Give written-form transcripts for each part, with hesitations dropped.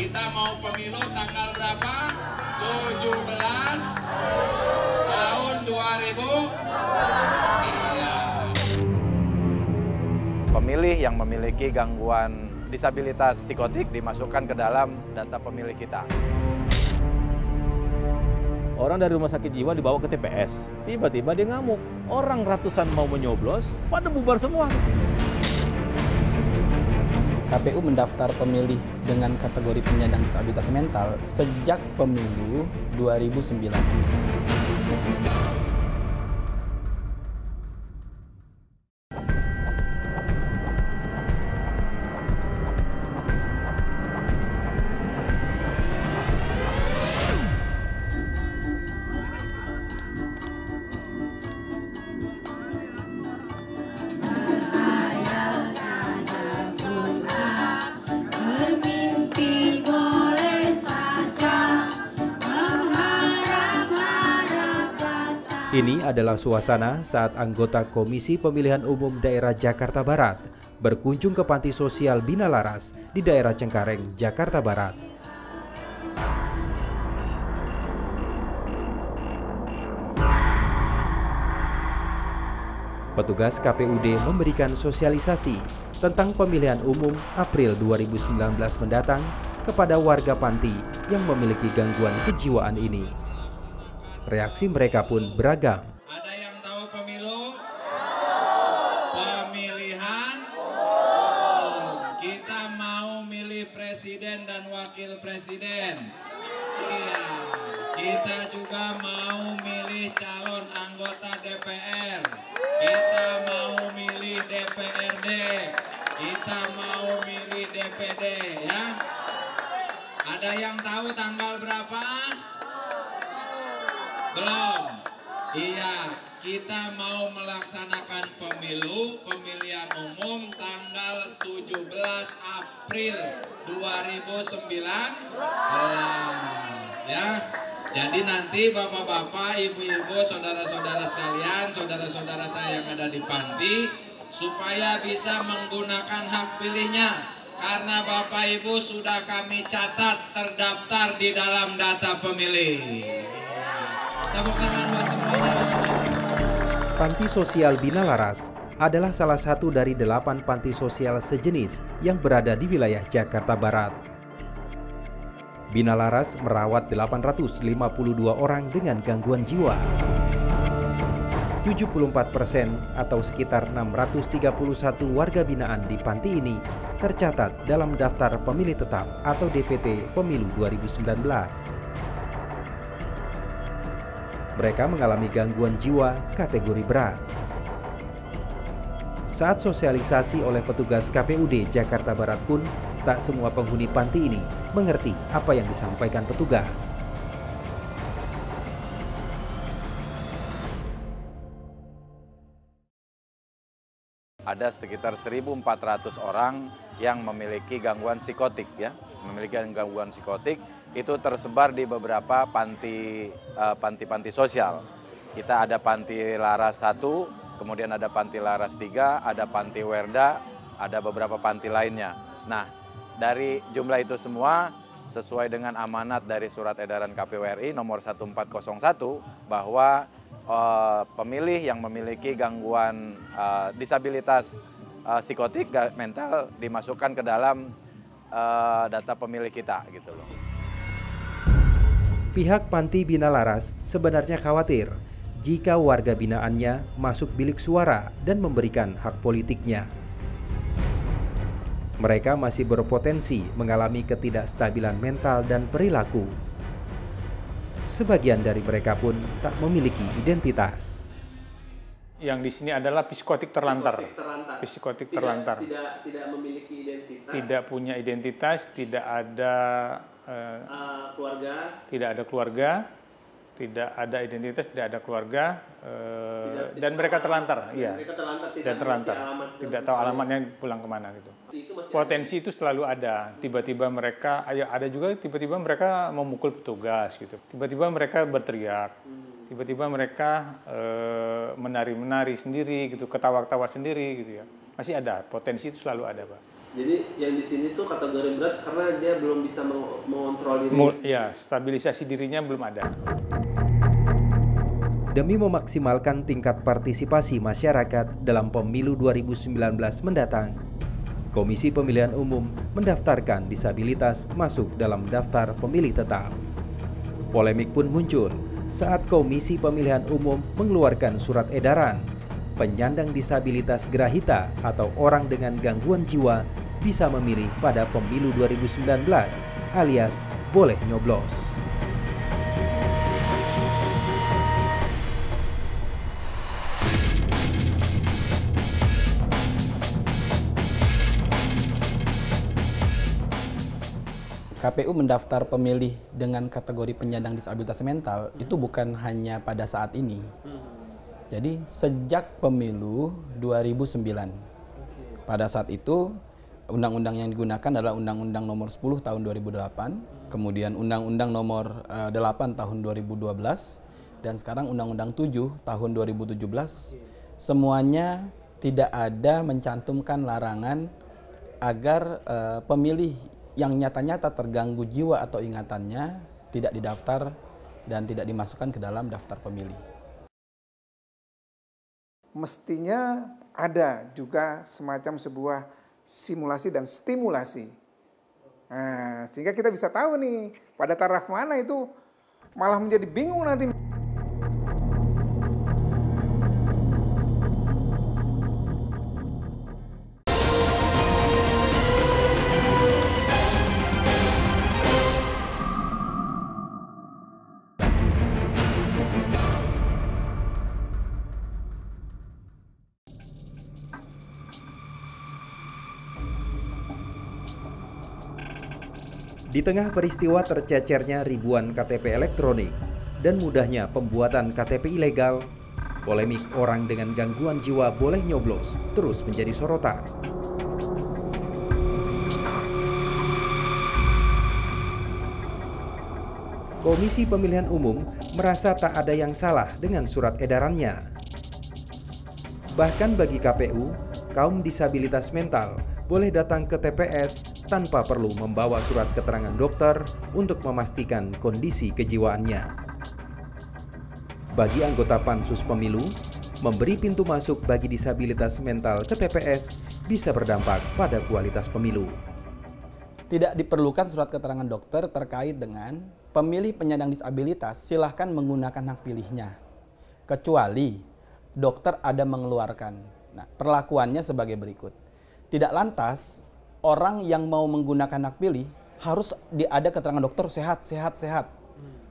Kita mau pemilu tanggal berapa? 17 tahun 2000. Iya. Pemilih yang memiliki gangguan disabilitas psikotik dimasukkan ke dalam data pemilih kita. Orang dari rumah sakit jiwa dibawa ke TPS, tiba-tiba dia ngamuk. Orang ratusan mau menyoblos, pada bubar semua. KPU mendaftar pemilih dengan kategori penyandang disabilitas mental sejak pemilu 2009. Ini adalah suasana saat anggota Komisi Pemilihan Umum Daerah Jakarta Barat berkunjung ke Panti Sosial Bina Laras di daerah Cengkareng, Jakarta Barat. Petugas KPUD memberikan sosialisasi tentang pemilihan umum April 2019 mendatang kepada warga panti yang memiliki gangguan kejiwaan ini. Reaksi mereka pun beragam. Ada yang tahu pemilu? Pemilihan? Kita mau milih presiden dan wakil presiden. Iya. Kita juga mau milih calon anggota DPR. Kita mau milih DPRD. Kita mau milih DPD, ya. Ada yang tahu tanggal berapa? Belum. Iya, kita mau melaksanakan pemilihan umum tanggal 17 April 2019 ya. Jadi nanti bapak-bapak, ibu-ibu, saudara-saudara sekalian, saudara-saudara saya yang ada di panti supaya bisa menggunakan hak pilihnya karena bapak ibu sudah kami catat terdaftar di dalam data pemilih. Tepuk tangan buat semuanya. Panti Sosial Bina Laras adalah salah satu dari 8 panti sosial sejenis yang berada di wilayah Jakarta Barat. Bina Laras merawat 852 orang dengan gangguan jiwa. 74% atau sekitar 631 warga binaan di panti ini tercatat dalam daftar pemilih tetap atau DPT Pemilu 2019. Mereka mengalami gangguan jiwa kategori berat. Saat sosialisasi oleh petugas KPUD Jakarta Barat pun, tak semua penghuni panti ini mengerti apa yang disampaikan petugas. Ada sekitar 1.400 orang yang memiliki gangguan psikotik, ya, memiliki gangguan psikotik itu tersebar di beberapa panti sosial. Kita ada Panti Laras 1, kemudian ada Panti Laras 3, ada Panti Werda, ada beberapa panti lainnya. Nah, dari jumlah itu semua sesuai dengan amanat dari Surat Edaran KPU RI nomor 1401 bahwa pemilih yang memiliki gangguan disabilitas psikotik mental dimasukkan ke dalam data pemilih kita gitu loh. Pihak Panti Bina Laras sebenarnya khawatir jika warga binaannya masuk bilik suara dan memberikan hak politiknya. Mereka masih berpotensi mengalami ketidakstabilan mental dan perilaku. Sebagian dari mereka pun tak memiliki identitas. Yang di sini adalah psikotik terlantar. Psikotik terlantar. Tidak memiliki identitas. Tidak punya identitas, tidak ada keluarga. Tidak ada keluarga, tidak ada identitas, tidak ada keluarga, dan mereka terlantar. Iya. Mereka terlantar, tidak tahu alamatnya pulang kemana gitu. Potensi itu selalu ada. Tiba-tiba mereka, ada juga tiba-tiba mereka memukul petugas gitu. Tiba-tiba mereka berteriak. Tiba-tiba mereka menari-menari sendiri gitu, ketawa-ketawa sendiri gitu ya. Masih ada, potensi itu selalu ada, Pak. Jadi yang di sini tuh kategori berat karena dia belum bisa mengontrol diri. Ya, stabilisasi dirinya belum ada. Demi memaksimalkan tingkat partisipasi masyarakat dalam pemilu 2019 mendatang, Komisi Pemilihan Umum mendaftarkan disabilitas masuk dalam daftar pemilih tetap. Polemik pun muncul saat Komisi Pemilihan Umum mengeluarkan surat edaran penyandang disabilitas gerahita atau orang dengan gangguan jiwa bisa memilih pada pemilu 2019 alias boleh nyoblos. KPU mendaftar pemilih dengan kategori penyandang disabilitas mental itu bukan hanya pada saat ini. Jadi sejak pemilu 2009. Pada saat itu undang-undang yang digunakan adalah Undang-Undang Nomor 10 Tahun 2008, kemudian Undang-Undang Nomor 8 Tahun 2012, dan sekarang Undang-Undang 7 Tahun 2017. Semuanya tidak ada mencantumkan larangan agar pemilih yang nyata-nyata terganggu jiwa atau ingatannya tidak didaftar dan tidak dimasukkan ke dalam daftar pemilih. Mestinya ada juga semacam sebuah simulasi dan stimulasi. Nah, sehingga kita bisa tahu nih pada taraf mana itu malah menjadi bingung nanti. Di tengah peristiwa tercecernya ribuan KTP elektronik dan mudahnya pembuatan KTP ilegal, polemik orang dengan gangguan jiwa boleh nyoblos terus menjadi sorotan. Komisi Pemilihan Umum merasa tak ada yang salah dengan surat edarannya. Bahkan bagi KPU, kaum disabilitas mental boleh datang ke TPS tanpa perlu membawa surat keterangan dokter untuk memastikan kondisi kejiwaannya. Bagi anggota Pansus Pemilu, memberi pintu masuk bagi disabilitas mental ke TPS bisa berdampak pada kualitas pemilu. Tidak diperlukan surat keterangan dokter terkait dengan pemilih penyandang disabilitas silahkan menggunakan hak pilihnya. Kecuali dokter ada mengeluarkan. Nah, perlakuannya sebagai berikut. Tidak lantas orang yang mau menggunakan hak pilih harus ada keterangan dokter sehat.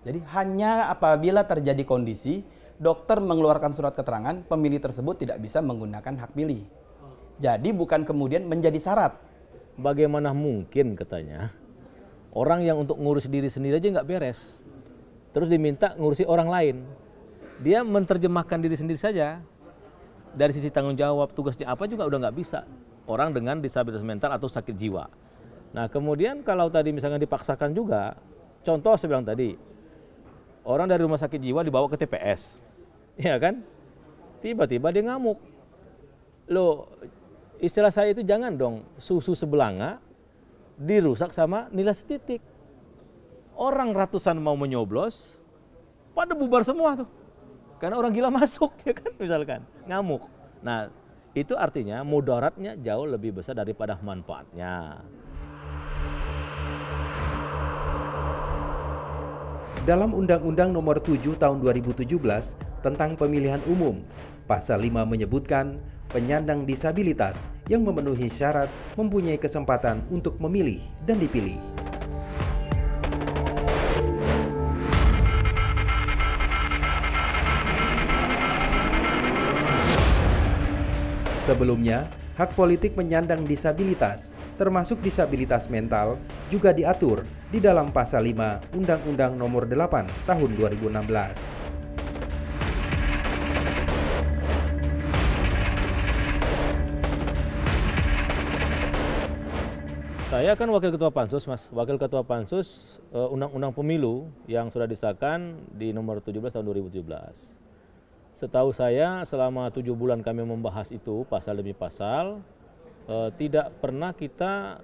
Jadi hanya apabila terjadi kondisi dokter mengeluarkan surat keterangan pemilih tersebut tidak bisa menggunakan hak pilih. Jadi bukan kemudian menjadi syarat. Bagaimana mungkin katanya orang yang untuk ngurus diri sendiri aja nggak beres, terus diminta ngurusi orang lain. Dia menerjemahkan diri sendiri saja. Dari sisi tanggung jawab, tugasnya apa juga udah nggak bisa. Orang dengan disabilitas mental atau sakit jiwa. Nah kemudian kalau tadi misalnya dipaksakan juga, contoh saya bilang tadi, orang dari rumah sakit jiwa dibawa ke TPS, ya kan? Tiba-tiba dia ngamuk. Loh, istilah saya itu jangan dong susu sebelanga dirusak sama nilai setitik. Orang ratusan mau menyoblos, pada bubar semua tuh. Karena orang gila masuk, ya kan, misalkan, ngamuk. Nah, itu artinya mudaratnya jauh lebih besar daripada manfaatnya. Dalam Undang-Undang Nomor 7 Tahun 2017 tentang Pemilihan Umum, Pasal 5 menyebutkan penyandang disabilitas yang memenuhi syarat mempunyai kesempatan untuk memilih dan dipilih. Sebelumnya, hak politik penyandang disabilitas, termasuk disabilitas mental, juga diatur di dalam Pasal 5 Undang-Undang Nomor 8 Tahun 2016. Saya kan Wakil Ketua Pansus, Mas. Wakil Ketua Pansus Undang-Undang Pemilu yang sudah disahkan di nomor 17 tahun 2017. Setahu saya selama 7 bulan kami membahas itu pasal demi pasal, tidak pernah kita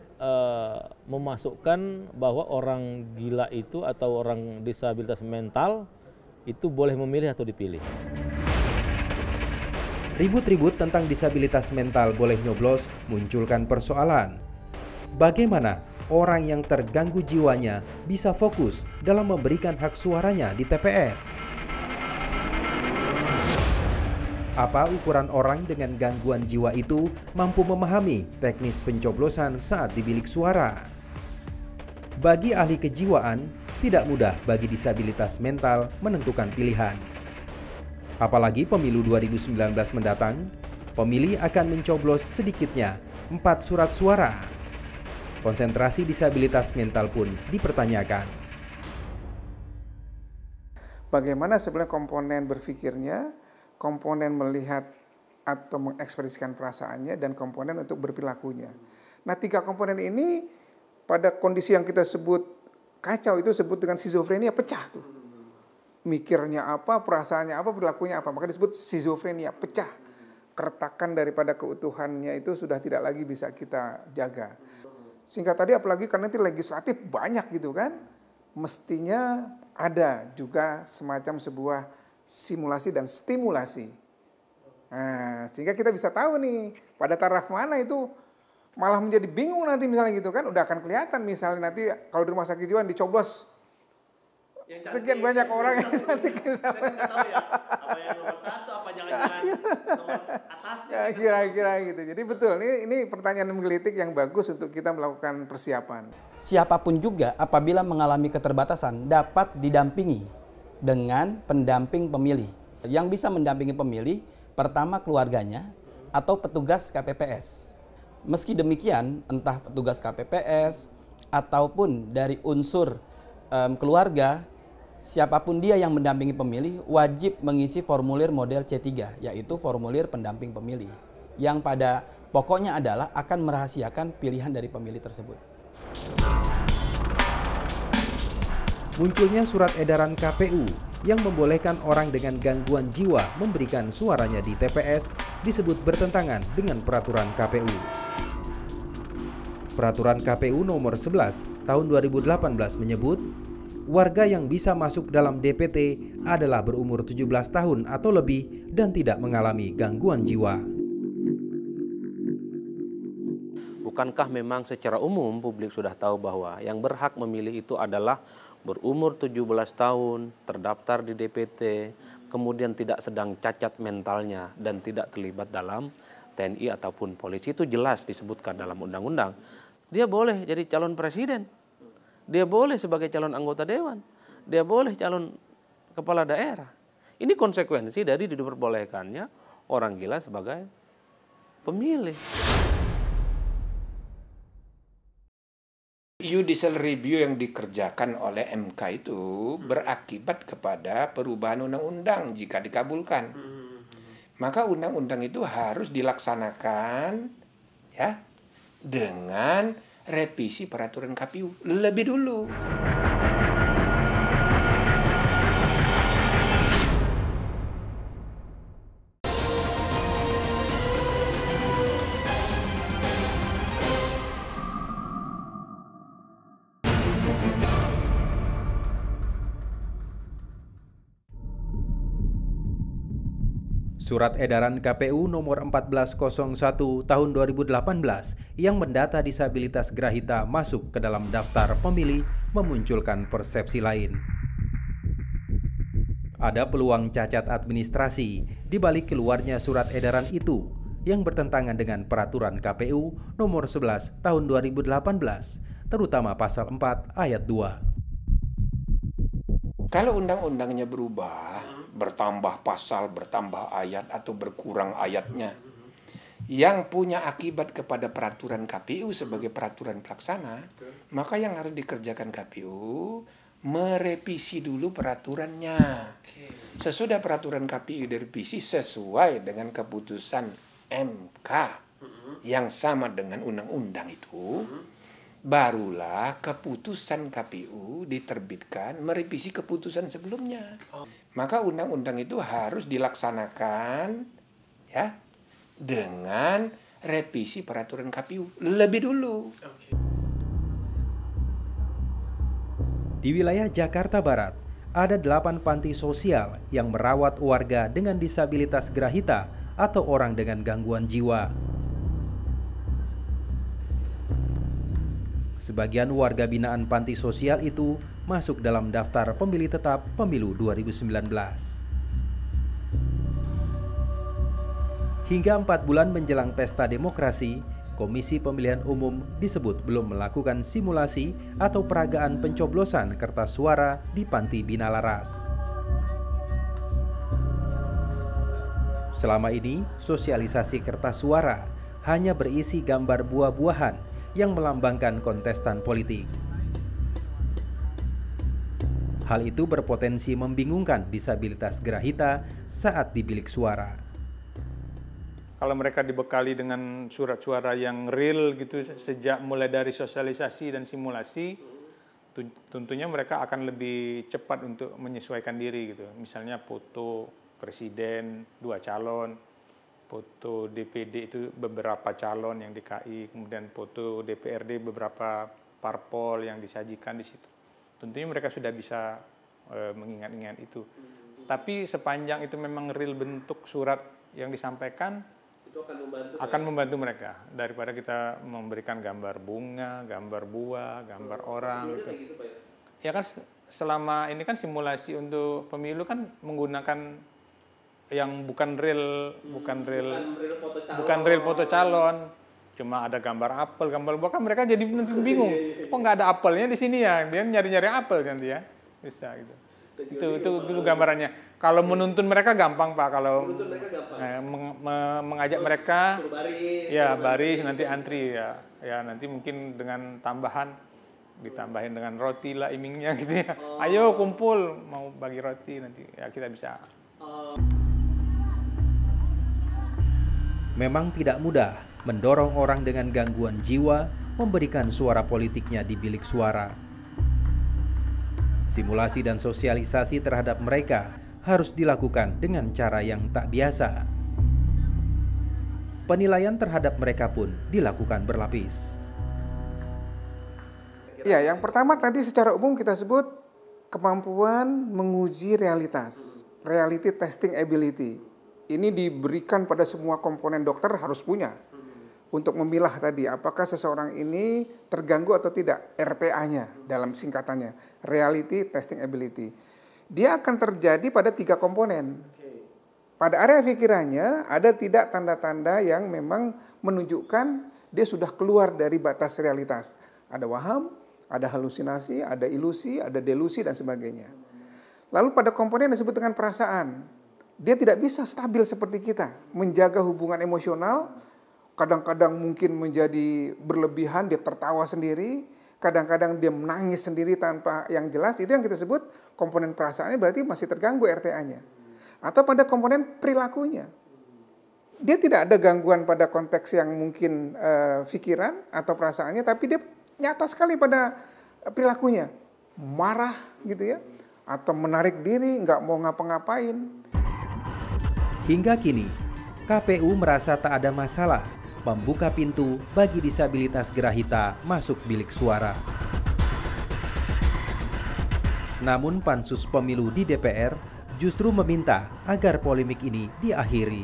memasukkan bahwa orang gila itu atau orang disabilitas mental itu boleh memilih atau dipilih. Ribut-ribut tentang disabilitas mental boleh nyoblos munculkan persoalan. Bagaimana orang yang terganggu jiwanya bisa fokus dalam memberikan hak suaranya di TPS? Apa ukuran orang dengan gangguan jiwa itu mampu memahami teknis pencoblosan saat di bilik suara? Bagi ahli kejiwaan, tidak mudah bagi disabilitas mental menentukan pilihan. Apalagi pemilu 2019 mendatang, pemilih akan mencoblos sedikitnya 4 surat suara. Konsentrasi disabilitas mental pun dipertanyakan. Bagaimana sebenarnya komponen berpikirnya, komponen melihat atau mengekspresikan perasaannya, dan komponen untuk berperilakunya. Nah, 3 komponen ini pada kondisi yang kita sebut kacau itu sebut dengan skizofrenia, pecah tuh. Mikirnya apa, perasaannya apa, perilakunya apa. Maka disebut skizofrenia, pecah. Keretakan daripada keutuhannya itu sudah tidak lagi bisa kita jaga. Sehingga tadi apalagi karena nanti legislatif banyak gitu kan, mestinya ada juga semacam sebuah simulasi dan stimulasi. Nah, sehingga kita bisa tahu nih pada taraf mana itu malah menjadi bingung nanti misalnya gitu kan, udah akan kelihatan misalnya nanti kalau di rumah sakit jiwa dicoblos sekian banyak orang yang cantik kita nggak tahu ya apa yang nomor 1 apa jangan-jangan nomor atasnya kira-kira gitu. Jadi betul ini pertanyaan menggelitik yang bagus untuk kita melakukan persiapan. Siapapun juga apabila mengalami keterbatasan dapat didampingi dengan pendamping pemilih. Yang bisa mendampingi pemilih pertama keluarganya atau petugas KPPS. Meski demikian, entah petugas KPPS ataupun dari unsur keluarga, siapapun dia yang mendampingi pemilih wajib mengisi formulir model C3, yaitu formulir pendamping pemilih, yang pada pokoknya adalah akan merahasiakan pilihan dari pemilih tersebut. Munculnya surat edaran KPU yang membolehkan orang dengan gangguan jiwa memberikan suaranya di TPS disebut bertentangan dengan peraturan KPU. Peraturan KPU nomor 11 tahun 2018 menyebut, warga yang bisa masuk dalam DPT adalah berumur 17 tahun atau lebih dan tidak mengalami gangguan jiwa. Bukankah memang secara umum publik sudah tahu bahwa yang berhak memilih itu adalah berumur 17 tahun, terdaftar di DPT, kemudian tidak sedang cacat mentalnya dan tidak terlibat dalam TNI ataupun polisi. Itu jelas disebutkan dalam undang-undang. Dia boleh jadi calon presiden, dia boleh sebagai calon anggota dewan, dia boleh calon kepala daerah. Ini konsekuensi dari diperbolehkannya orang gila sebagai pemilih. Judicial review yang dikerjakan oleh MK itu berakibat kepada perubahan undang-undang jika dikabulkan. Maka undang-undang itu harus dilaksanakan ya dengan revisi peraturan KPU lebih dulu. Surat edaran KPU nomor 1401 tahun 2018 yang mendata disabilitas Grahita masuk ke dalam daftar pemilih memunculkan persepsi lain. Ada peluang cacat administrasi di balik keluarnya surat edaran itu yang bertentangan dengan peraturan KPU nomor 11 tahun 2018, terutama pasal 4 ayat 2. Kalau undang-undangnya berubah, bertambah pasal, bertambah ayat, atau berkurang ayatnya, yang punya akibat kepada peraturan KPU sebagai peraturan pelaksana, maka yang harus dikerjakan KPU, merevisi dulu peraturannya. Sesudah peraturan KPU direvisi sesuai dengan keputusan MK yang sama dengan undang-undang itu, barulah keputusan KPU diterbitkan merevisi keputusan sebelumnya. Maka undang-undang itu harus dilaksanakan ya dengan revisi peraturan KPU lebih dulu. Di wilayah Jakarta Barat, ada 8 panti sosial yang merawat warga dengan disabilitas gerahita atau orang dengan gangguan jiwa. Sebagian warga binaan panti sosial itu masuk dalam daftar pemilih tetap pemilu 2019. Hingga 4 bulan menjelang pesta demokrasi, Komisi Pemilihan Umum disebut belum melakukan simulasi atau peragaan pencoblosan kertas suara di Panti Binalaras. Selama ini, sosialisasi kertas suara hanya berisi gambar buah-buahan yang melambangkan kontestan politik. Hal itu berpotensi membingungkan disabilitas gerahita saat di bilik suara. Kalau mereka dibekali dengan surat suara yang real gitu sejak mulai dari sosialisasi dan simulasi, tentunya mereka akan lebih cepat untuk menyesuaikan diri gitu. Misalnya foto presiden 2 calon, foto DPD itu beberapa calon yang di KI, kemudian foto DPRD beberapa parpol yang disajikan di situ. Tentunya mereka sudah bisa mengingat-ingat itu. Tapi sepanjang itu memang real bentuk surat yang disampaikan, itu akan membantu mereka daripada kita memberikan gambar bunga, gambar buah, gambar orang. Gitu. Kayak gitu, Pak, ya kan selama ini kan simulasi untuk pemilu kan menggunakan yang bukan real foto calon, cuma ada gambar apel, gambar buah, kan mereka jadi bingung. Kok nggak ada apelnya di sini ya? Dia nyari-nyari apel nanti ya, bisa gitu. Itu gambarannya. Kalau menuntun mereka gampang Pak, kalau mengajak mereka, baris nanti antri ya nanti mungkin dengan ditambahin dengan roti lah imingnya gitu ya. Ayo kumpul mau bagi roti nanti ya kita bisa. Memang tidak mudah mendorong orang dengan gangguan jiwa memberikan suara politiknya di bilik suara. Simulasi dan sosialisasi terhadap mereka harus dilakukan dengan cara yang tak biasa. Penilaian terhadap mereka pun dilakukan berlapis. Ya, yang pertama tadi secara umum kita sebut kemampuan menguji realitas, reality testing ability. Ini diberikan pada semua komponen dokter harus punya untuk memilah tadi apakah seseorang ini terganggu atau tidak, RTA-nya dalam singkatannya, reality testing ability. Dia akan terjadi pada 3 komponen. Pada area pikirannya ada tidak tanda-tanda yang memang menunjukkan dia sudah keluar dari batas realitas. Ada waham, ada halusinasi, ada ilusi, ada delusi dan sebagainya. Lalu pada komponen yang disebut dengan perasaan, dia tidak bisa stabil seperti kita, menjaga hubungan emosional, kadang-kadang mungkin menjadi berlebihan, dia tertawa sendiri, kadang-kadang dia menangis sendiri tanpa yang jelas. Itu yang kita sebut komponen perasaannya, berarti masih terganggu RTA-nya. Atau pada komponen perilakunya, dia tidak ada gangguan pada konteks yang mungkin pikiran atau perasaannya, tapi dia nyata sekali pada perilakunya, marah gitu ya, atau menarik diri, nggak mau ngapa-ngapain. Hingga kini, KPU merasa tak ada masalah membuka pintu bagi disabilitas gerahita masuk bilik suara. Namun Pansus Pemilu di DPR justru meminta agar polemik ini diakhiri.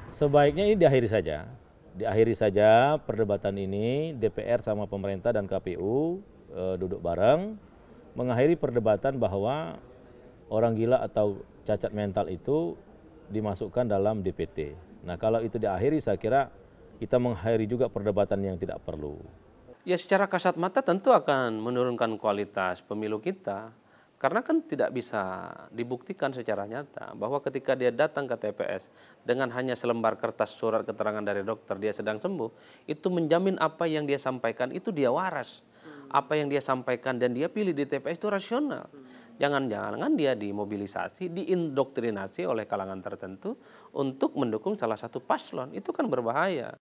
Sebaiknya ini diakhiri saja. Diakhiri saja perdebatan ini, DPR sama pemerintah dan KPU duduk bareng, mengakhiri perdebatan bahwa orang gila atau cacat mental itu dimasukkan dalam DPT. Nah kalau itu diakhiri saya kira kita mengakhiri juga perdebatan yang tidak perlu. Ya secara kasat mata tentu akan menurunkan kualitas pemilu kita. Karena kan tidak bisa dibuktikan secara nyata bahwa ketika dia datang ke TPS dengan hanya selembar kertas surat keterangan dari dokter dia sedang sembuh, itu menjamin apa yang dia sampaikan itu dia waras. Apa yang dia sampaikan dan dia pilih di TPS itu rasional. Jangan-jangan dia dimobilisasi, diindoktrinasi oleh kalangan tertentu untuk mendukung salah satu paslon. Itu kan berbahaya.